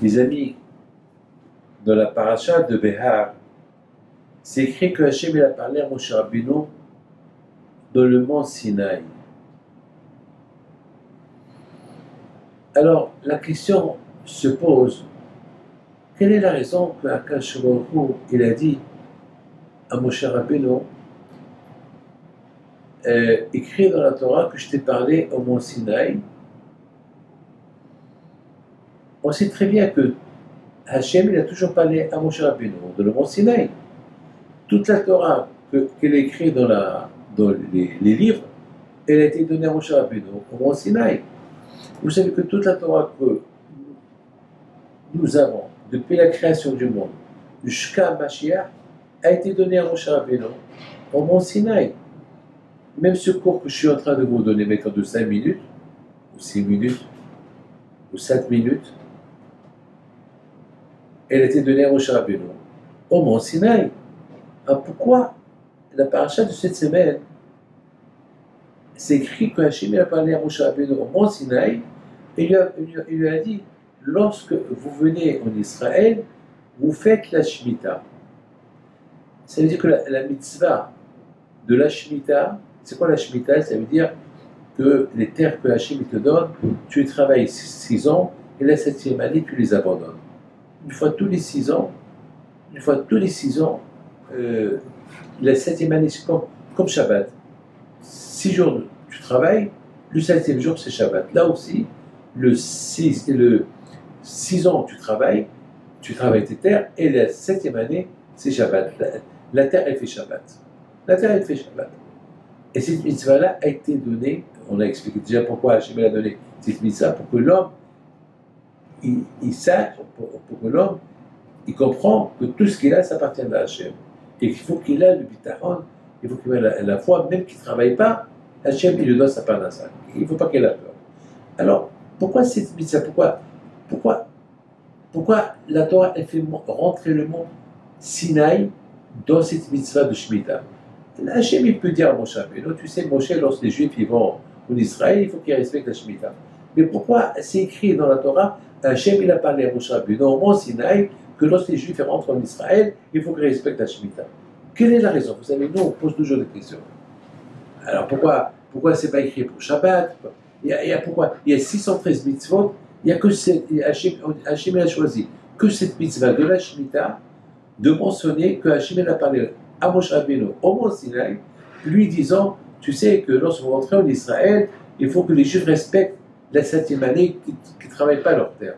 Mes amis, dans la paracha de Behar, c'est écrit que Hachem il a parlé à Moshe Rabbeinu dans le mont Sinaï. Alors, la question se pose, quelle est la raison que Akash Baruch Hu, il a dit à Moshe Rabbeinu, écrit dans la Torah que je t'ai parlé au mont Sinaï. On sait très bien que Hachem, il a toujours parlé à Moshe Rabbeinu dans le mont Sinaï. Toute la Torah qu'elle a écrite dans les livres, elle a été donnée à Moshe Rabbeinu au mont Sinaï. Vous savez que toute la Torah que nous avons, depuis la création du monde, jusqu'à Mashiach, a été donnée à Moshe Rabbeinu au mont Sinaï. Même ce cours que je suis en train de vous donner maintenant de 5 minutes, ou 6 minutes, ou 7 minutes, elle a été donnée à Moshe Rabbeinu au mont Sinaï. Alors pourquoi la paracha de cette semaine, c'est écrit que Hachem a parlé à Moshe Rabbeinu au mont Sinaï, et il lui a dit, lorsque vous venez en Israël, vous faites la Shemitah. Ça veut dire que la mitzvah de la Shemitah, c'est quoi la Shemitah? Ça veut dire que les terres que Hachem te donne, tu les travailles 6 ans, et la 7e année, tu les abandonnes. Une fois tous les 6 ans, la 7e année, c'est comme Shabbat. 6 jours, tu travailles, le 7e jour, c'est Shabbat. Là aussi, le 6 ans, tu travailles tes terres, et la 7e année, c'est Shabbat. La terre, elle fait Shabbat. La terre, elle fait Shabbat. Et cette mitzvah-là a été donnée, on a expliqué déjà pourquoi Hachem a donné cette mitzvah, pour que l'homme, il sache, pour que l'homme, il comprend que tout ce qu'il a, ça appartient à Hachem. Et qu'il faut qu'il ait le bitachon, il faut qu'il ait la foi, même qu'il ne travaille pas, Hachem, il lui donne sa parnassa. Il ne faut pas qu'il ait peur. Alors, pourquoi cette mitzvah? Pourquoi la Torah, elle fait rentrer le mot Sinaï dans cette mitzvah de Shemitah? Hachem, il peut dire à Moshe Rabbeinu, tu sais, Moshe, lorsque les Juifs ils vont en Israël, il faut qu'ils respectent la Shemitah. Mais pourquoi c'est écrit dans la Torah, Hachem, il a parlé à Moshe Rabbeinu au mont Sinaï, que lorsque les Juifs rentrent en Israël, il faut qu'ils respectent la Shemitah? Quelle est la raison? Vous savez, nous, on pose toujours des questions. Alors pourquoi c'est pas écrit pour Shabbat? Il y a 613 mitzvot, il y a que Hachem a choisi que cette mitzvah de la Shemitah, de mentionner que Hachem a parlé à Moshe Rabbeinu au mont Sinaï, lui disant, tu sais que lorsque vous rentrez en Israël, il faut que les Juifs respectent la 7e année, qui ne travaillent pas leur terre.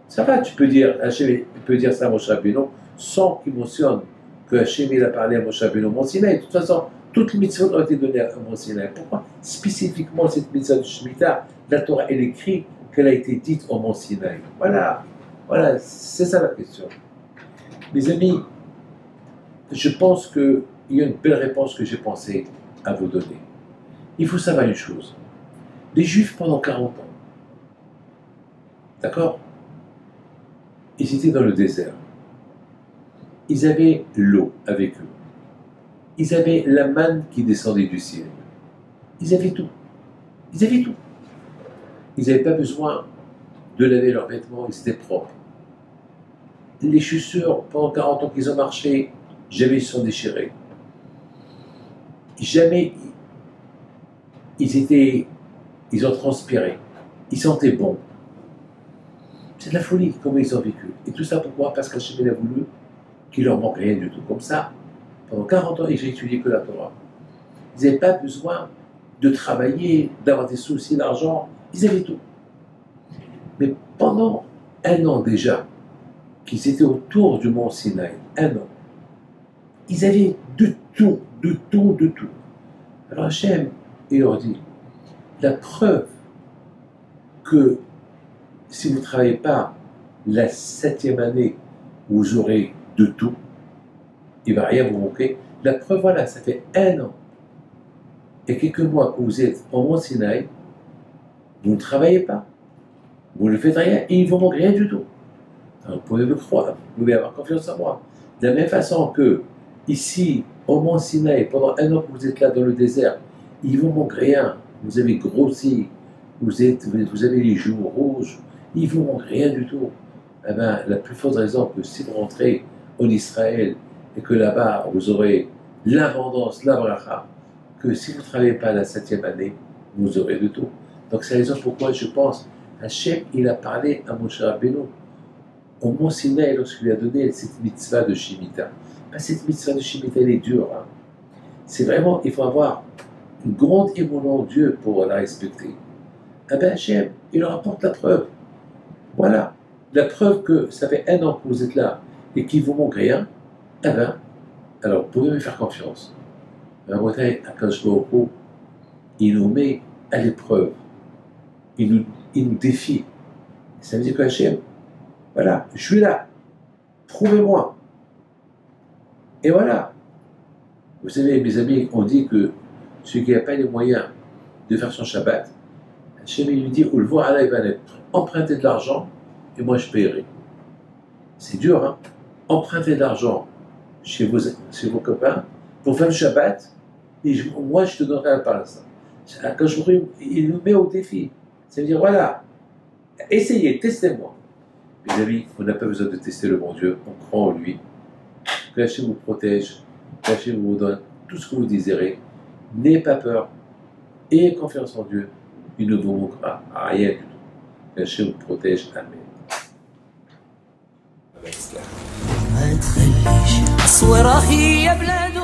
Ça va, tu peux dire, Hachem peut dire ça à Moshe Rabbeinu, sans qu'il mentionne que Hachem a parlé à Moshe Rabbeinu au mont Sinaï. De toute façon, toutes les mitzvot ont été données au mont Sinaï. Pourquoi spécifiquement cette mitzvah de Shemitah, la Torah, elle écrit qu'elle a été dite au mont Sinaï? Voilà, c'est ça la question. Mes amis, je pense qu'il y a une belle réponse que j'ai pensé à vous donner. Il faut savoir une chose. Les Juifs, pendant 40 ans, d'accord? Ils étaient dans le désert. Ils avaient l'eau avec eux. Ils avaient la manne qui descendait du ciel. Ils avaient tout. Ils n'avaient pas besoin de laver leurs vêtements, ils étaient propres. Les chaussures, pendant 40 ans qu'ils ont marché, jamais ils se sont déchirés. Jamais ils ont transpiré. Ils sentaient bon. C'est de la folie, comment ils ont vécu. Et tout ça pourquoi? Parce qu'Hachem a voulu qu'il leur manque rien du tout. Comme ça, pendant 40 ans, ils ont étudié que la Torah. Ils n'avaient pas besoin de travailler, d'avoir des soucis d'argent. Ils avaient tout. Mais pendant 1 an déjà, qu'ils étaient autour du mont Sinaï, 1 an, ils avaient de tout. Alors Hachem, il leur dit, la preuve que si vous ne travaillez pas la 7e année, vous aurez de tout, il ne va rien vous manquer. La preuve, voilà, ça fait 1 an et quelques mois que vous êtes au mont Sinaï, vous ne travaillez pas, vous ne faites rien et il ne vous manque rien du tout. Alors, vous pouvez me croire, vous pouvez avoir confiance en moi. De la même façon que ici, au mont Sinaï, pendant 1 an que vous êtes là dans le désert, il ne vous manque rien. Vous avez grossi, vous avez les joues rouges, il ne vous manque rien du tout. eh ben, la plus forte raison que si vous rentrez en Israël et que là-bas vous aurez l'abondance, la bracha, que si vous ne travaillez pas la 7e année, vous aurez de tout. Donc c'est la raison pourquoi je pense, Hachem, il a parlé à Moshe Rabbeinu au Mont Sinaï lorsqu'il lui a donné cette mitzvah de Shemitah. Ben, cette mitzvah de Shemitah, elle est dure. Hein. C'est vraiment, il faut avoir une grande émotion en Dieu pour la respecter. Eh bien Hachem, il leur apporte la preuve. Voilà. La preuve que ça fait 1 an que vous êtes là et qu'il ne vous manque rien, eh bien, alors vous pouvez me faire confiance. Akadosh Baruch Hu, il nous met à l'épreuve. Il nous défie. Ça veut dire que Hachem, voilà, je suis là. Prouvez-moi. Et voilà. Vous savez, mes amis, on dit que celui qui n'a pas les moyens de faire son Shabbat, Hachem lui dit, ou le voir Allah, il va emprunter de l'argent et moi je paierai. C'est dur, hein? Emprunter de l'argent chez vos copains pour faire le Shabbat et moi je te donnerai la part de ça. Quand il nous met au défi. Ça veut dire, voilà, essayez, testez-moi. Mes amis, on n'a pas besoin de tester le bon Dieu, on croit en lui. Que Hachem vous protège, que Hachem vous donne tout ce que vous désirez. N'ayez pas peur, ayez confiance en Dieu, il ne vous manquera rien du tout. Que Hachem vous protège, Amen. ما تخليش الصورة هي بلاد